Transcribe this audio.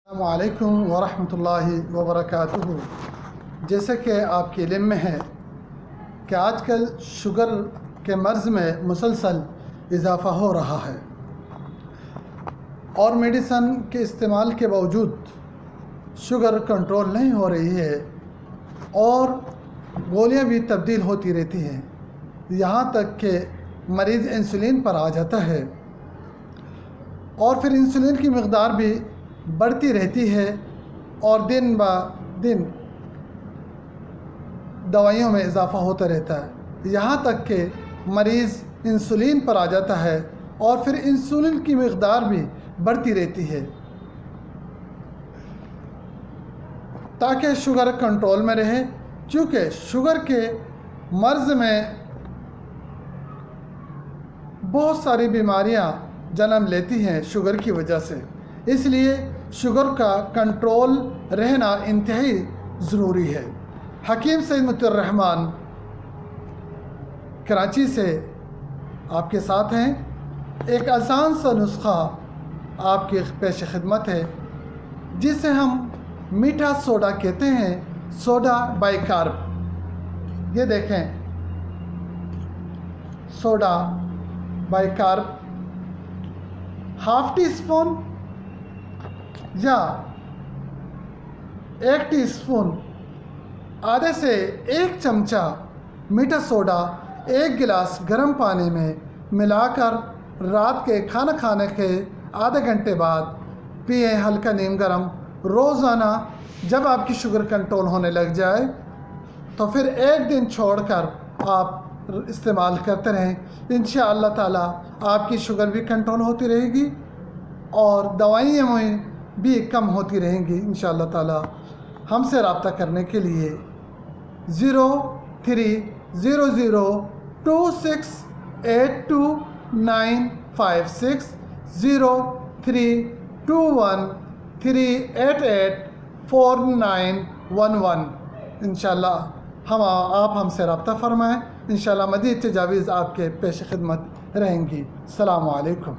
अस्सलामुअलैकुम वरहमतुल्लाहि वबरकातुहू। जैसे कि आपके इल्म में है कि आजकल शुगर के मर्ज़ में मुसलसल इजाफ़ा हो रहा है और मेडिसन के इस्तेमाल के बावजूद शुगर कंट्रोल नहीं हो रही है और गोलियां भी तब्दील होती रहती हैं, यहाँ तक कि मरीज़ इंसुलिन पर आ जाता है और फिर इंसुलिन की मकदार भी बढ़ती रहती है और दिन ब दिन दवाइयों में इजाफ़ा होता रहता है, यहाँ तक कि मरीज़ इंसुलिन पर आ जाता है और फिर इंसुलिन की मकदार भी बढ़ती रहती है ताकि शुगर कंट्रोल में रहे। क्योंकि शुगर के मर्ज़ में बहुत सारी बीमारियां जन्म लेती हैं शुगर की वजह से, इसलिए शुगर का कंट्रोल रहना इंतहाई ज़रूरी है। हकीम सैयद मुत्तर रहमान कराची से आपके साथ हैं। एक आसान सा नुस्खा आपकी पेश खिदमत है जिसे हम मीठा सोडा कहते हैं, सोडा बाइकार्ब। ये देखें, soda bicarb half tea spoon या 1 टीस्पून आधे से 1 चमचा मीठा सोडा 1 गिलास गर्म पानी में मिलाकर रात के खाना खाने के आधे घंटे बाद पिए, हल्का नीम गर्म। रोज़ाना जब आपकी शुगर कंट्रोल होने लग जाए तो फिर 1 दिन छोड़कर आप इस्तेमाल करते रहें। इंशाअल्लाह ताला आपकी शुगर भी कंट्रोल होती रहेगी और दवाइयाँ भी कम होती रहेंगी इंशाअल्लाह ताला। हमसे रब्ता करने के लिए 0300268296 0321388491। इंशाअल्लाह आप हमसे रब्ता फरमाएँ। इंशाअल्लाह मज़ीद तजावीज़ आपके पेश खिदमत रहेंगी। अस्सलामु अलैकुम।